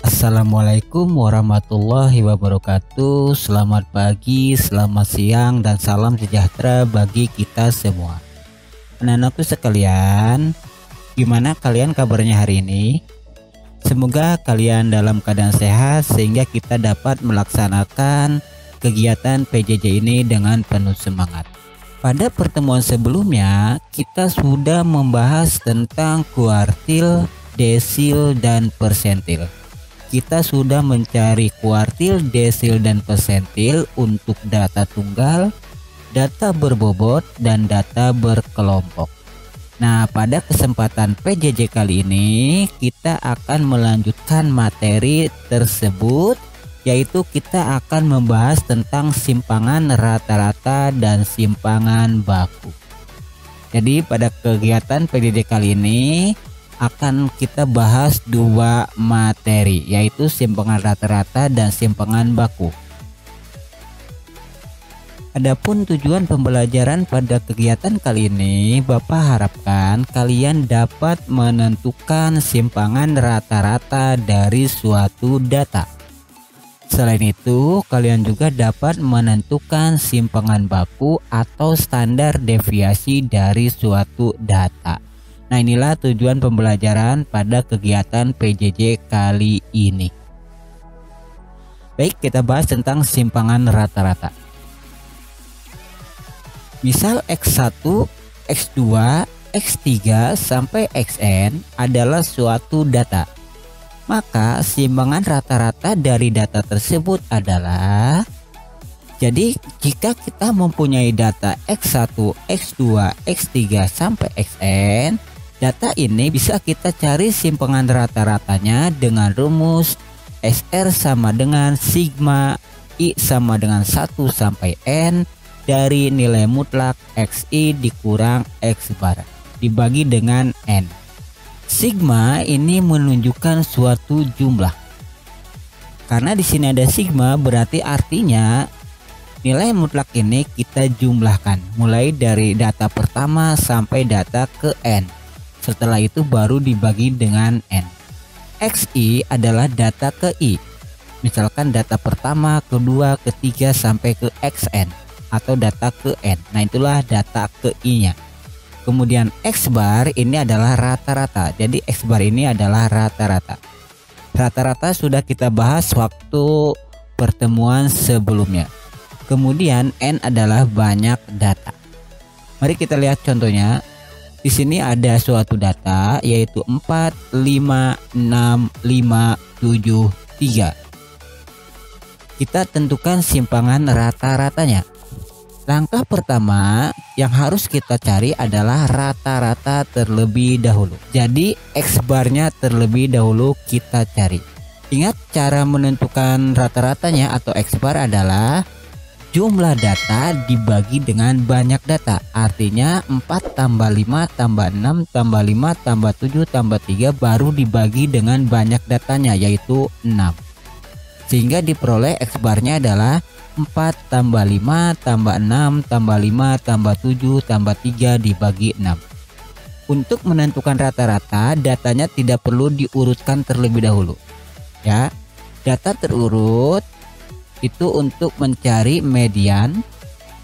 Assalamualaikum warahmatullahi wabarakatuh. Selamat pagi, selamat siang, dan salam sejahtera bagi kita semua. Anak-anakku sekalian, gimana kalian kabarnya hari ini? Semoga kalian dalam keadaan sehat sehingga kita dapat melaksanakan kegiatan PJJ ini dengan penuh semangat. Pada pertemuan sebelumnya kita sudah membahas tentang kuartil, desil, dan persentil. Kita sudah mencari kuartil, desil, dan persentil untuk data tunggal, data berbobot, dan data berkelompok. Nah, pada kesempatan PJJ kali ini kita akan melanjutkan materi tersebut, yaitu kita akan membahas tentang simpangan rata-rata dan simpangan baku. Jadi pada kegiatan PJJ kali ini akan kita bahas dua materi, yaitu simpangan rata-rata dan simpangan baku. Adapun tujuan pembelajaran pada kegiatan kali ini, Bapak harapkan kalian dapat menentukan simpangan rata-rata dari suatu data. Selain itu, kalian juga dapat menentukan simpangan baku atau standar deviasi dari suatu data. Nah, inilah tujuan pembelajaran pada kegiatan PJJ kali ini. Baik, kita bahas tentang simpangan rata-rata. Misal X1, X2, X3 sampai Xn adalah suatu data. Maka simpangan rata-rata dari data tersebut adalah, jadi jika kita mempunyai data X1, X2, X3 sampai Xn, data ini bisa kita cari simpangan rata-ratanya dengan rumus SR sama dengan sigma I sama dengan 1 sampai N dari nilai mutlak XI dikurang X bar dibagi dengan N. Sigma ini menunjukkan suatu jumlah. Karena di sini ada sigma, berarti artinya nilai mutlak ini kita jumlahkan mulai dari data pertama sampai data ke N. Setelah itu baru dibagi dengan N. XI adalah data ke I. Misalkan data pertama, kedua, ketiga sampai ke XN atau data ke N. Nah, itulah data ke I-nya. Kemudian X bar ini adalah rata-rata. Jadi X bar ini adalah rata-rata. Rata-rata sudah kita bahas waktu pertemuan sebelumnya. Kemudian N adalah banyak data. Mari kita lihat contohnya. Di sini ada suatu data yaitu 4, 5, 6, 5, 7, 3. Kita tentukan simpangan rata-ratanya. Langkah pertama yang harus kita cari adalah rata-rata terlebih dahulu. Jadi X barnya terlebih dahulu kita cari. Ingat, cara menentukan rata-ratanya atau X bar adalah jumlah data dibagi dengan banyak data. Artinya 4 tambah 5 tambah 6 tambah 5 tambah 7 tambah 3 baru dibagi dengan banyak datanya, yaitu 6. Sehingga diperoleh X barnya adalah 4 tambah 5 tambah 6 tambah 5 tambah 7 tambah 3 dibagi 6. Untuk menentukan rata-rata, datanya tidak perlu diurutkan terlebih dahulu. Ya, data terurut itu untuk mencari median,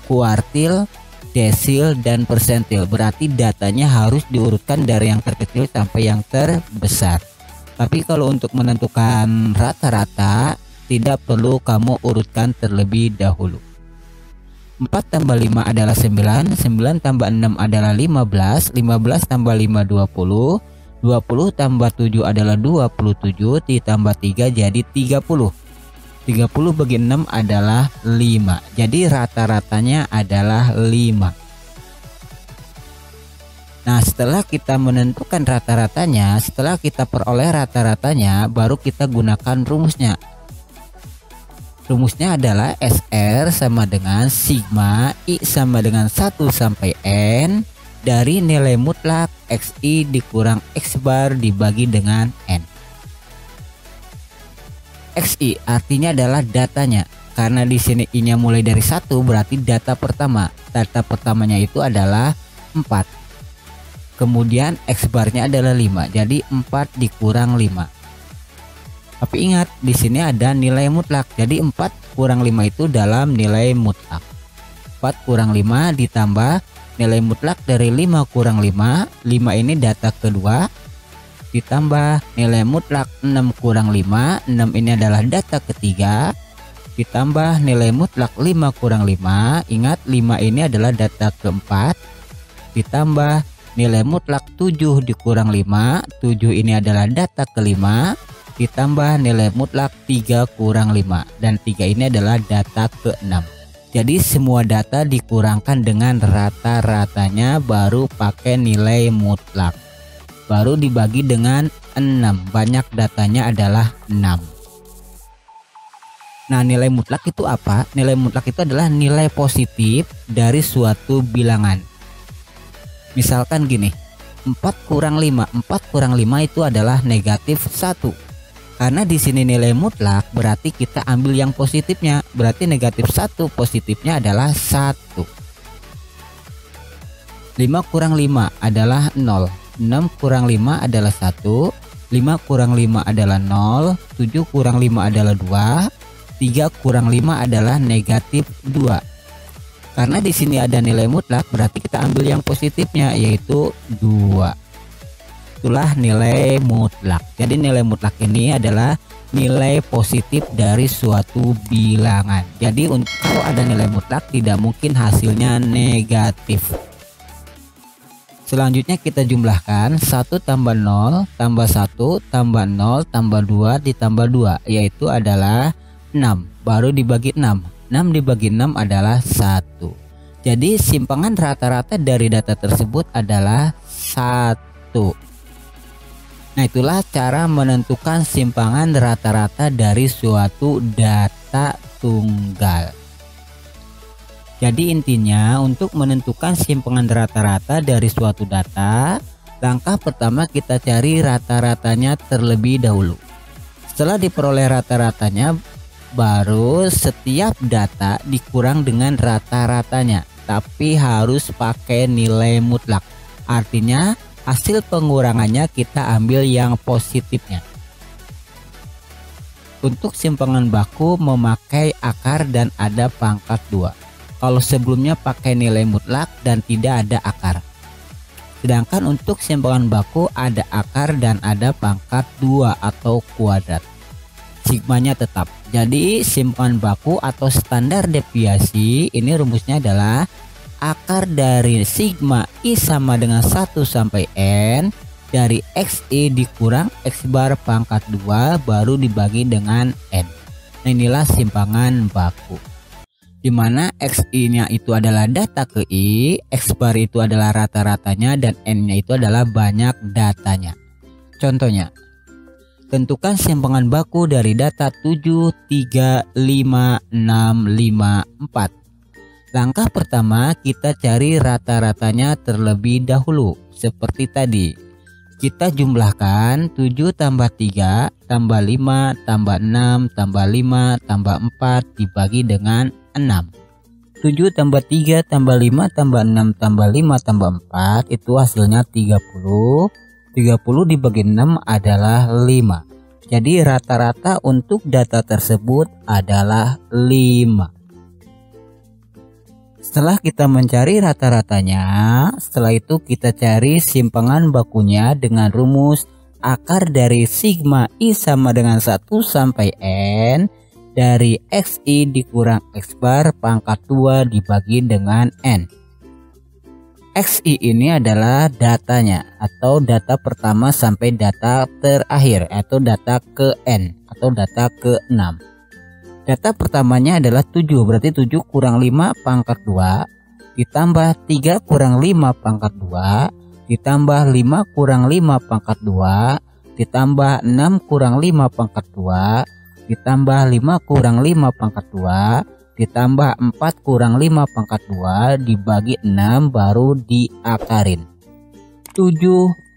kuartil, desil, dan persentil. Berarti datanya harus diurutkan dari yang terkecil sampai yang terbesar. Tapi kalau untuk menentukan rata-rata, tidak perlu kamu urutkan terlebih dahulu. 4 tambah 5 adalah 9, 9 tambah 6 adalah 15, 15 tambah 5 20, 20 tambah 7 adalah 27, ditambah 3 jadi 30. 30 bagi 6 adalah 5. Jadi rata-ratanya adalah 5. Nah, setelah kita menentukan rata-ratanya, setelah kita peroleh rata-ratanya, baru kita gunakan rumusnya. Rumusnya adalah SR sama dengan sigma I sama dengan 1 sampai N dari nilai mutlak XI dikurang X bar dibagi dengan N. XI artinya adalah datanya. karena di sini I-nya mulai dari 1 berarti data pertama. Data pertamanya itu adalah 4. Kemudian X barnya adalah 5. Jadi 4 dikurang 5. Tapi ingat di sini ada nilai mutlak. Jadi 4 kurang 5 itu dalam nilai mutlak. 4 kurang 5 ditambah nilai mutlak dari 5 kurang 5. 5 ini data kedua. Ditambah nilai mutlak 6 kurang 5. 6 ini adalah data ketiga. Ditambah nilai mutlak 5 kurang 5. Ingat 5 ini adalah data keempat. Ditambah nilai mutlak 7 dikurang 5. 7 ini adalah data kelima. Ditambah nilai mutlak 3 kurang 5. Dan 3 ini adalah data keenam. Jadi semua data dikurangkan dengan rata-ratanya baru pakai nilai mutlak. Baru dibagi dengan 6. Banyak datanya adalah 6. Nah, nilai mutlak itu apa? Nilai mutlak itu adalah nilai positif dari suatu bilangan. Misalkan gini, 4 kurang 5. 4 kurang 5 itu adalah negatif 1. Karena di sini nilai mutlak berarti kita ambil yang positifnya. Berarti negatif 1 positifnya adalah 1. 5 kurang 5 adalah 0. 6 kurang 5 adalah 1. 5 kurang 5 adalah 0. 7 kurang 5 adalah 2. 3 kurang 5 adalah negatif 2. Karena di sini ada nilai mutlak berarti kita ambil yang positifnya yaitu 2. Itulah nilai mutlak. Jadi nilai mutlak ini adalah nilai positif dari suatu bilangan. Jadi kalau ada nilai mutlak tidak mungkin hasilnya negatif. Selanjutnya kita jumlahkan 1 tambah 0 tambah 1 tambah 0 tambah 2 ditambah 2 yaitu adalah 6. Baru dibagi 6. 6 dibagi 6 adalah 1. Jadi simpangan rata-rata dari data tersebut adalah 1. Nah, itulah cara menentukan simpangan rata-rata dari suatu data tunggal. Jadi intinya untuk menentukan simpangan rata-rata dari suatu data, langkah pertama kita cari rata-ratanya terlebih dahulu. Setelah diperoleh rata-ratanya, baru setiap data dikurang dengan rata-ratanya, tapi harus pakai nilai mutlak. Artinya hasil pengurangannya kita ambil yang positifnya. Untuk simpangan baku memakai akar dan ada pangkat 2. Kalau sebelumnya pakai nilai mutlak dan tidak ada akar. Sedangkan untuk simpangan baku ada akar dan ada pangkat 2 atau kuadrat. Sigmanya tetap. Jadi simpangan baku atau standar deviasi ini rumusnya adalah akar dari sigma I sama dengan 1 sampai N dari XI dikurang X bar pangkat 2 baru dibagi dengan N. Nah, inilah simpangan baku. Dimana XI nya itu adalah data ke I, X bar itu adalah rata-ratanya dan N nya itu adalah banyak datanya. Contohnya, tentukan simpangan baku dari data 7, 3, 5, 6, 5, 4. Langkah pertama kita cari rata-ratanya terlebih dahulu. Seperti tadi, kita jumlahkan 7 tambah 3 tambah 5 tambah 6 tambah 5 tambah 4 dibagi dengan 6. 7 tambah 3 tambah 5 tambah 6 tambah 5 tambah 4 itu hasilnya 30. 30 dibagi 6 adalah 5. Jadi rata-rata untuk data tersebut adalah 5. Setelah kita mencari rata-ratanya, setelah itu kita cari simpangan bakunya dengan rumus akar dari sigma I sama dengan 1 sampai N dari XI dikurang X bar pangkat 2 dibagi dengan N. XI ini adalah datanya atau data pertama sampai data terakhir atau data ke N atau data ke 6. Data pertamanya adalah 7, berarti 7 kurang 5 pangkat 2 ditambah 3 kurang 5 pangkat 2 ditambah 5 kurang 5 pangkat 2 ditambah 6 kurang 5 pangkat 2 ditambah 5 kurang 5 pangkat 2 ditambah 4 kurang 5 pangkat 2 dibagi 6 baru diakarin. 7,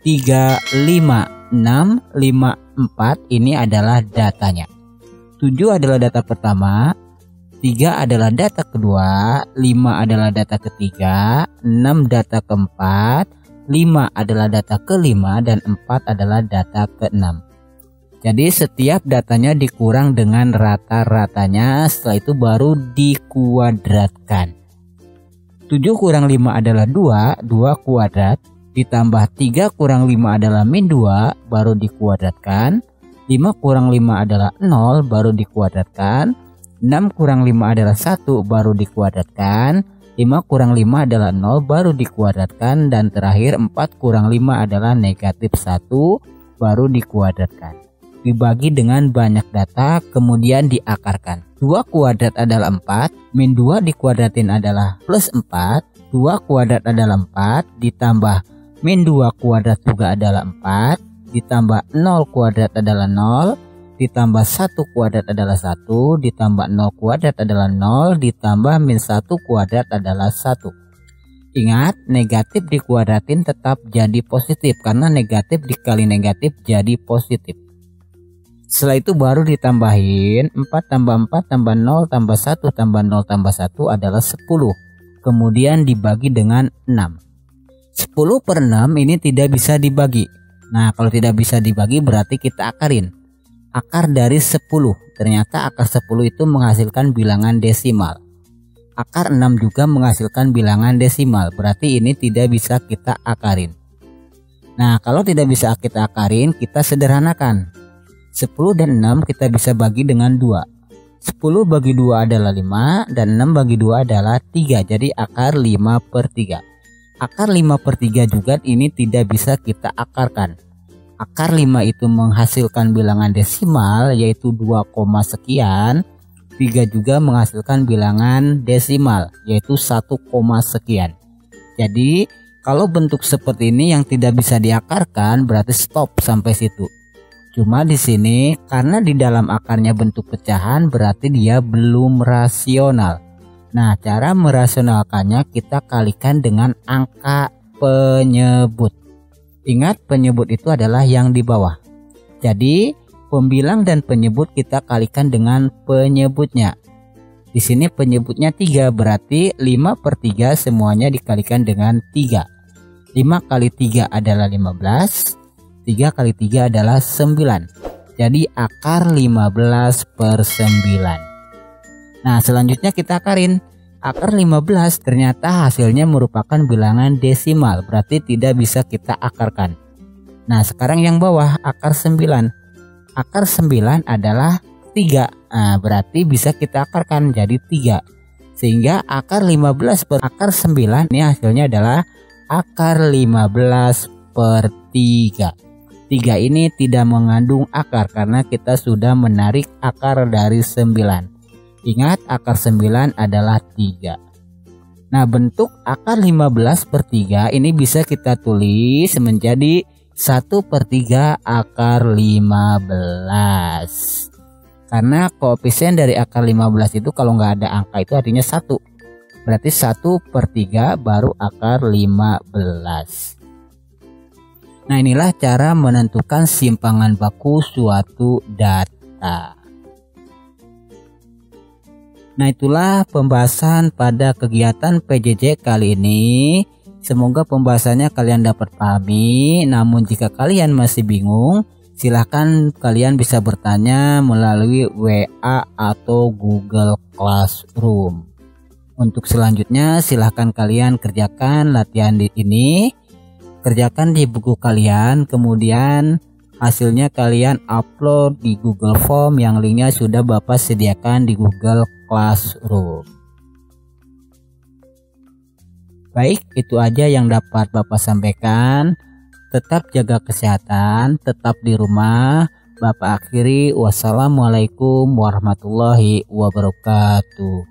3, 5, 6, 5, 4 ini adalah datanya. 7 adalah data pertama, 3 adalah data kedua, 5 adalah data ketiga, 6 data keempat, 5 adalah data kelima, dan 4 adalah data keenam. Jadi setiap datanya dikurang dengan rata-ratanya, setelah itu baru dikuadratkan. 7 kurang 5 adalah 2, 2 kuadrat, ditambah 3 kurang 5 adalah min 2, baru dikuadratkan. 5 kurang 5 adalah 0, baru dikuadratkan. 6 kurang 5 adalah 1, baru dikuadratkan. 5 kurang 5 adalah 0, baru dikuadratkan. Dan terakhir 4 kurang 5 adalah negatif 1, baru dikuadratkan. Dibagi dengan banyak data, kemudian diakarkan. 2 kuadrat adalah 4, min 2 dikuadratin adalah plus 4. 2 kuadrat adalah 4, ditambah min 2 kuadrat juga adalah 4, ditambah 0 kuadrat adalah 0, ditambah 1 kuadrat adalah 1, ditambah 0 kuadrat adalah 0, ditambah min 1 kuadrat adalah 1. Ingat, negatif dikuadratin tetap jadi positif, karena negatif dikali negatif jadi positif. Setelah itu baru ditambahin 4 tambah 4 tambah 0 tambah 1 tambah 0 tambah 1 adalah 10. Kemudian dibagi dengan 6. 10 per 6 ini tidak bisa dibagi. Nah, kalau tidak bisa dibagi berarti kita akarin. Akar dari 10, ternyata akar 10 itu menghasilkan bilangan desimal. Akar 6 juga menghasilkan bilangan desimal, berarti ini tidak bisa kita akarin. Nah, kalau tidak bisa kita akarin, kita sederhanakan. 10 dan 6 kita bisa bagi dengan 2. 10 bagi 2 adalah 5, dan 6 bagi 2 adalah 3, jadi akar 5 per 3. Akar 5 per 3 juga ini tidak bisa kita akarkan. Akar 5 itu menghasilkan bilangan desimal yaitu 2, sekian. 3 juga menghasilkan bilangan desimal yaitu 1, sekian. Jadi kalau bentuk seperti ini yang tidak bisa diakarkan berarti stop sampai situ. Cuma di sini karena di dalam akarnya bentuk pecahan berarti dia belum rasional. Nah, cara merasionalkannya kita kalikan dengan angka penyebut. Ingat, penyebut itu adalah yang di bawah. Jadi pembilang dan penyebut kita kalikan dengan penyebutnya. Di sini penyebutnya 3, berarti 5 per 3 semuanya dikalikan dengan 3. 5 kali 3 adalah 15, 3 kali 3 adalah 9. Jadi akar 15 per 9. Nah, selanjutnya kita akarin. Akar 15 ternyata hasilnya merupakan bilangan desimal, berarti tidak bisa kita akarkan. Nah, sekarang yang bawah akar 9. Akar 9 adalah 3. Nah, berarti bisa kita akarkan jadi 3. Sehingga akar 15 per akar 9 ini hasilnya adalah akar 15 per 3. 3 ini tidak mengandung akar karena kita sudah menarik akar dari 9. Ingat, akar 9 adalah 3. Nah, bentuk akar 15 per 3 ini bisa kita tulis menjadi 1 per 3 akar 15. Karena koefisien dari akar 15 itu kalau nggak ada angka itu artinya 1. Berarti 1 per 3 baru akar 15. Nah, inilah cara menentukan simpangan baku suatu data. Nah, itulah pembahasan pada kegiatan PJJ kali ini. Semoga pembahasannya kalian dapat pahami. Namun jika kalian masih bingung, silahkan kalian bisa bertanya melalui WA atau Google Classroom. Untuk selanjutnya silahkan kalian kerjakan latihan ini. Kerjakan di buku kalian, kemudian hasilnya kalian upload di Google Form yang linknya sudah Bapak sediakan di Google Classroom. Baik, itu aja yang dapat Bapak sampaikan. Tetap jaga kesehatan, tetap di rumah. Bapak akhiri, wassalamualaikum warahmatullahi wabarakatuh.